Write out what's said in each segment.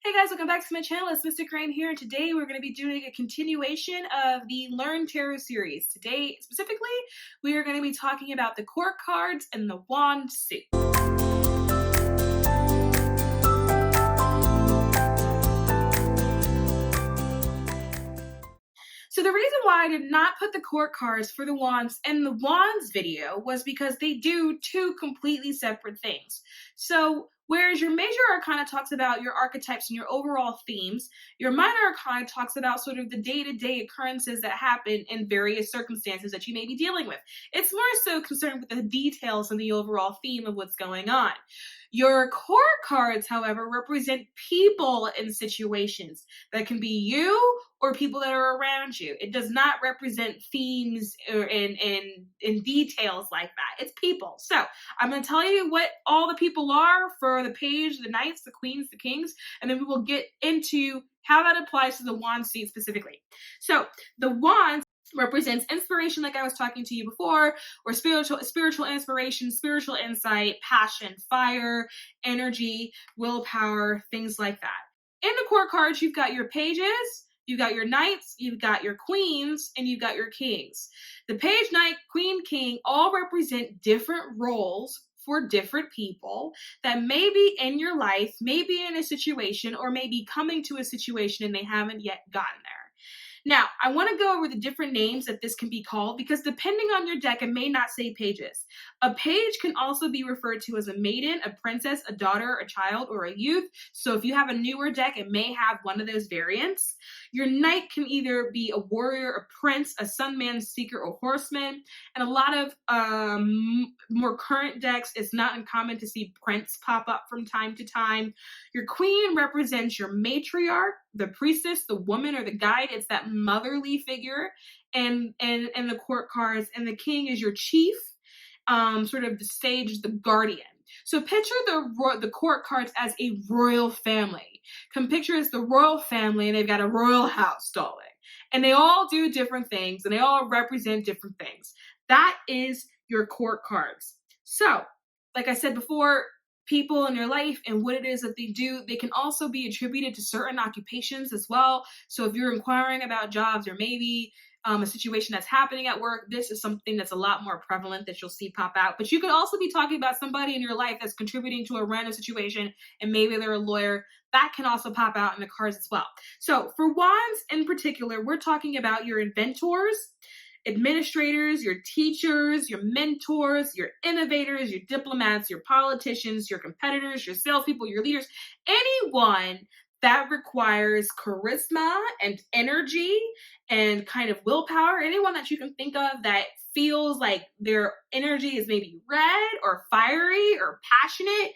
Hey guys, welcome back to my channel. It's Mystic Rain here, and today we're going to be doing a continuation of the Learn Tarot series. Today, specifically, we are going to be talking about the court cards and the wand suit. So the reason why I did not put the court cards for the wands in the wands video was because they do two completely separate things. So whereas your major arcana talks about your archetypes and your overall themes, your minor arcana talks about sort of the day-to-day occurrences that happen in various circumstances that you may be dealing with. It's more so concerned with the details and the overall theme of what's going on. Your court cards, however, represent people in situations. That can be you or people that are around you. It does not represent themes or in details like that. It's people. So I'm going to tell you what all the people are for the page, the knights, the queens, the kings, and then we will get into how that applies to the wand suit specifically. So the wand represents inspiration, like I was talking to you before, or spiritual inspiration, spiritual insight, passion, fire, energy, willpower, things like that. In the court cards, you've got your pages, you've got your knights, you've got your queens, and you've got your kings. The page, knight, queen, king all represent different roles for different people that may be in your life, may be in a situation, or may be coming to a situation and they haven't yet gotten there. Now, I want to go over the different names that this can be called because depending on your deck, it may not say pages. A page can also be referred to as a maiden, a princess, a daughter, a child, or a youth. So if you have a newer deck, it may have one of those variants. Your knight can either be a warrior, a prince, a sun, man, seeker, or horseman. And a lot of more current decks, it's not uncommon to see prince pop up from time to time. Your queen represents your matriarch, the priestess, the woman, or the guide. It's that motherly figure and the court cards. And the king is your chief, sort of the sage, the guardian. So picture the court cards as a royal family. Come picture it's the royal family and they've got a royal house, darling. And they all do different things and they all represent different things. That is your court cards. So, like I said before, people in your life and what it is that they do, they can also be attributed to certain occupations as well. So if you're inquiring about jobs or maybe a situation that's happening at work, this is something that's a lot more prevalent that you'll see pop out. But you could also be talking about somebody in your life that's contributing to a random situation and maybe they're a lawyer. That can also pop out in the cards as well. So for wands in particular, we're talking about your inventors, administrators, your teachers, your mentors, your innovators, your diplomats, your politicians, your competitors, your salespeople, your leaders, anyone that requires charisma and energy and kind of willpower, anyone that you can think of that feels like their energy is maybe red or fiery or passionate,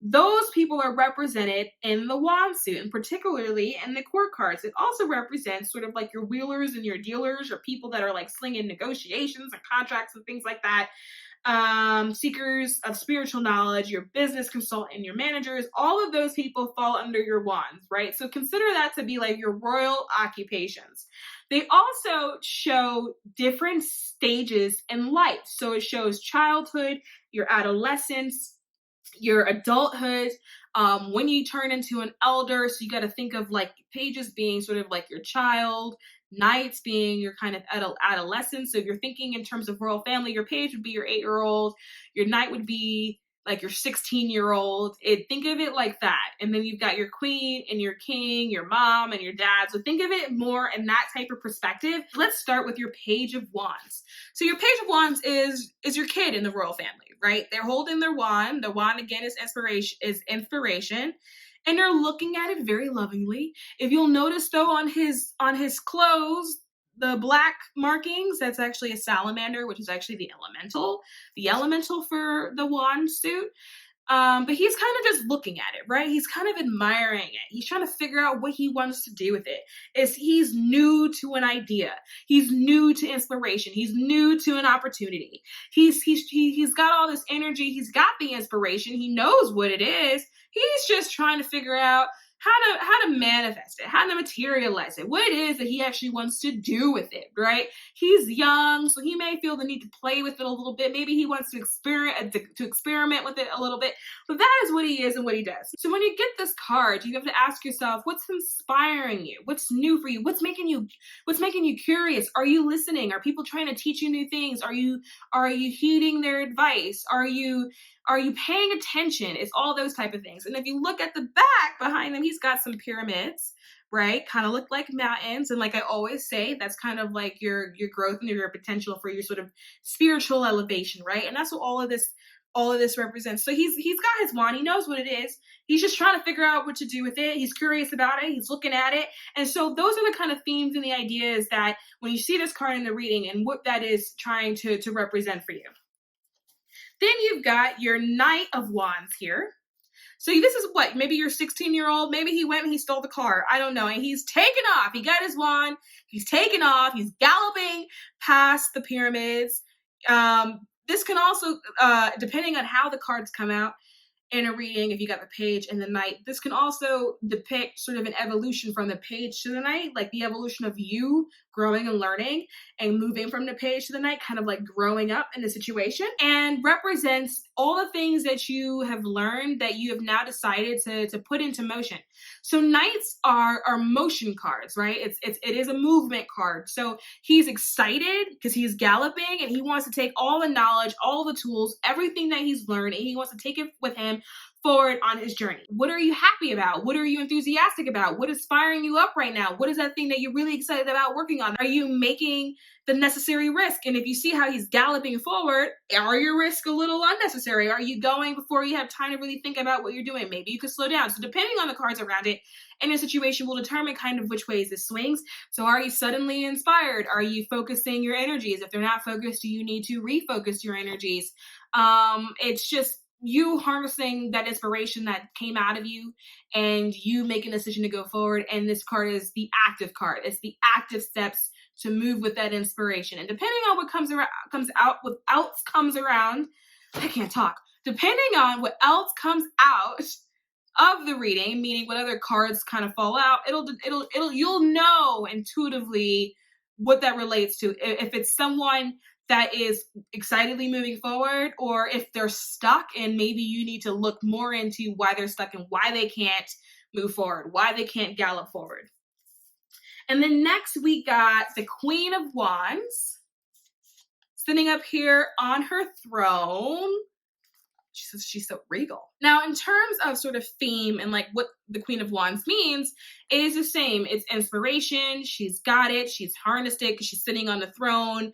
those people are represented in the wand suit, and particularly in the court cards. It also represents sort of like your wheelers and your dealers, or people that are like slinging negotiations and contracts and things like that. Seekers of spiritual knowledge, your business consultant, your managers, all of those people fall under your wands, right? So consider that to be like your royal occupations. They also show different stages in life. So it shows childhood, your adolescence, your adulthood, when you turn into an elder. So you got to think of like pages being sort of like your child, knights being your kind of adolescence. So if you're thinking in terms of royal family, your page would be your 8-year-old, your knight would be like your 16-year-old. Think of it like that. And then you've got your queen and your king, your mom and your dad. So think of it more in that type of perspective. Let's start with your page of wands. So your page of wands is your kid in the royal family, right? They're holding their wand. The wand again is inspiration. And they're looking at it very lovingly. If you'll notice though, on his clothes, the black markings, that's actually a salamander, which is actually the elemental for the wand suit. But he's kind of just looking at it, right? He's kind of admiring it. He's trying to figure out what he wants to do with it. He's new to an idea. He's new to inspiration. He's new to an opportunity. He's got all this energy. He's got the inspiration. He knows what it is. He's just trying to figure out how to manifest it, how to materialize it, what it is that he actually wants to do with it, right? He's young, so he may feel the need to play with it a little bit. Maybe he wants to experiment with it a little bit, but that is what he is and what he does. So when you get this card, you have to ask yourself, what's inspiring you? What's new for you? What's making you curious? Are you listening? Are people trying to teach you new things? Are you heeding their advice? Are you paying attention? It's all those type of things. And if you look at the back behind him, he's got some pyramids, right? Kind of look like mountains. And like I always say, that's kind of like your growth and your potential for your sort of spiritual elevation, right? And that's what all of this represents. So he's got his wand. He knows what it is. He's just trying to figure out what to do with it. He's curious about it. He's looking at it. And so those are the kind of themes and the ideas that when you see this card in the reading and what that is trying to represent for you. Then you've got your Knight of Wands here. So this is what, maybe your 16-year-old, maybe he went and he stole the car. I don't know. And he's taken off. He got his wand. He's taken off. He's galloping past the pyramids. This can also, depending on how the cards come out in a reading, if you got the Page and the Knight, this can also depict sort of an evolution from the Page to the Knight, like the evolution of you growing and learning and moving from the Page to the Knight, kind of like growing up in the situation, and represents all the things that you have learned that you have now decided to put into motion. So Knights are motion cards, right? It is a movement card. So he's excited because he's galloping and he wants to take all the knowledge, all the tools, everything that he's learned, and he wants to take it with him forward on his journey. What are you happy about? What are you enthusiastic about? What is firing you up right now? What is that thing that you're really excited about working on? Are you making the necessary risk? And if you see how he's galloping forward, are your risks a little unnecessary? Are you going before you have time to really think about what you're doing? Maybe you could slow down. So depending on the cards around it, and the situation will determine kind of which ways this swings. So are you suddenly inspired? Are you focusing your energies? If they're not focused, do you need to refocus your energies? It's just you harnessing that inspiration that came out of you and you make a decision to go forward. And this card is the active card. It's the active steps to move with that inspiration. And depending on what comes around, I can't talk. Depending on what else comes out of the reading, meaning what other cards kind of fall out, you'll know intuitively what that relates to. If it's someone that is excitedly moving forward, or if they're stuck and maybe you need to look more into why they're stuck and why they can't move forward, why they can't gallop forward. And then next we got the Queen of Wands sitting up here on her throne. She's so regal. Now, in terms of sort of theme and like what the Queen of Wands means, it is the same. It's inspiration. She's got it. She's harnessed it because she's sitting on the throne.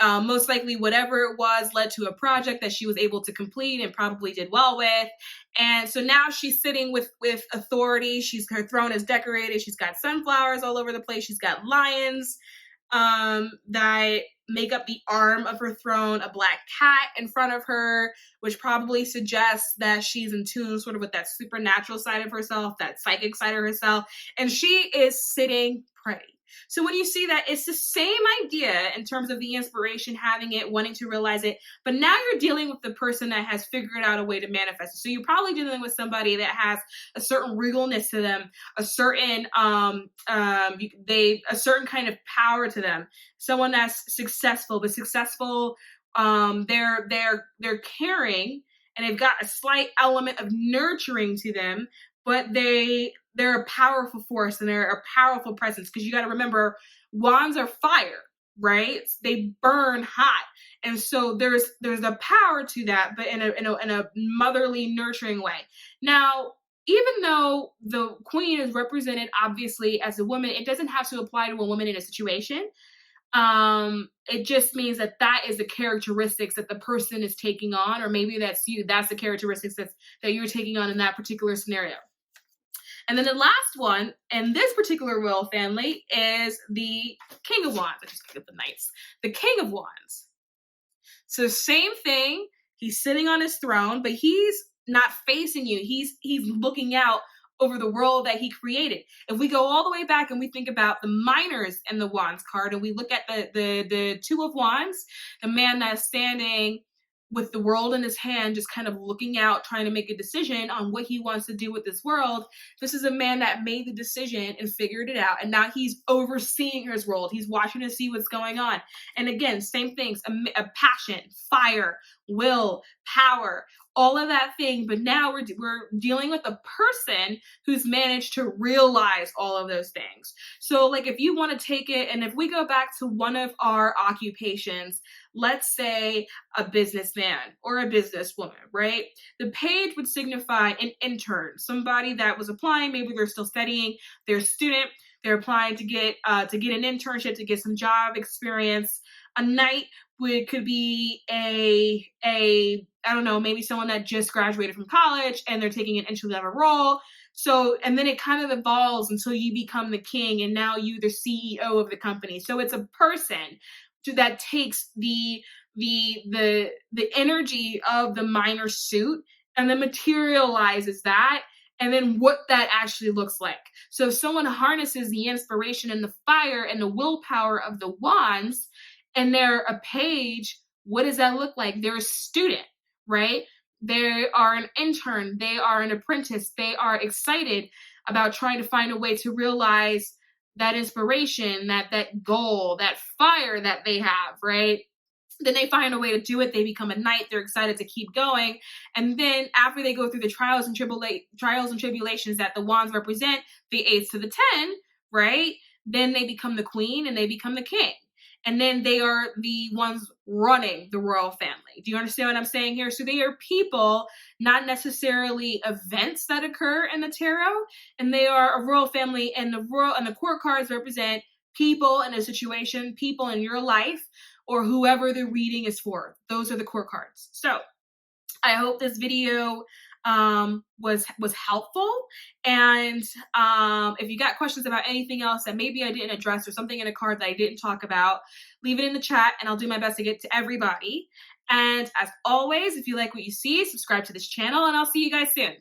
Most likely whatever it was led to a project that she was able to complete and probably did well with. And so now she's sitting with authority. Her throne is decorated. She's got sunflowers all over the place. She's got lions that make up the arm of her throne, a black cat in front of her, which probably suggests that she's in tune sort of with that supernatural side of herself, that psychic side of herself. And she is sitting pretty. So when you see that, it's the same idea in terms of the inspiration, having it, wanting to realize it, but now you're dealing with the person that has figured out a way to manifest it. So you're probably dealing with somebody that has a certain regalness to them, a certain a certain kind of power to them. Someone that's successful, they're caring, and they've got a slight element of nurturing to them, but they're a powerful force and they're a powerful presence, because you got to remember, wands are fire, right? They burn hot, and so there's a power to that, but in a motherly, nurturing way. Now, even though the queen is represented obviously as a woman, it doesn't have to apply to a woman in a situation. It just means that is the characteristics that the person is taking on, or maybe that's you. That's the characteristics that you're taking on in that particular scenario. And then the last one in this particular royal family is the King of Wands. I just picked up the Knights. The King of Wands. So same thing. He's sitting on his throne, but he's not facing you. He's looking out over the world that he created. If we go all the way back and we think about the Minors and the Wands card, and we look at the Two of Wands, the man that's standing with the world in his hand, just kind of looking out, trying to make a decision on what he wants to do with this world. This is a man that made the decision and figured it out. And now he's overseeing his world. He's watching to see what's going on. And again, same things, a passion, fire, will, power, all of that thing. But now we're dealing with a person who's managed to realize all of those things. So like, if you want to take it, and if we go back to one of our occupations, let's say a businessman or a businesswoman, right? The page would signify an intern, somebody that was applying. Maybe they're still studying, they're a student, they're applying to get an internship, to get some job experience. A knight could be a I don't know, maybe someone that just graduated from college and they're taking an entry level role. So, and then it kind of evolves until you become the king, and now you the CEO of the company. So it's a person that takes the energy of the minor suit and then materializes that, and then what that actually looks like. So if someone harnesses the inspiration and the fire and the willpower of the wands, and they're a page, what does that look like? They're a student, right? They are an intern, they are an apprentice, they are excited about trying to find a way to realize that inspiration, that goal, that fire that they have, right? Then they find a way to do it. They become a knight. They're excited to keep going. And then after they go through the trials and tribulations that the wands represent, the 8 to the 10, right? Then they become the queen and they become the king. And then they are the ones running the royal family. Do you understand what I'm saying here? So they are people, not necessarily events that occur in the tarot. And they are a royal family, and the court cards represent people in a situation, people in your life, or whoever the reading is for. Those are the court cards. So I hope this video was helpful. And if you got questions about anything else that maybe I didn't address, or something in a card that I didn't talk about, leave it in the chat and I'll do my best to get to everybody. And as always, if you like what you see, subscribe to this channel, and I'll see you guys soon.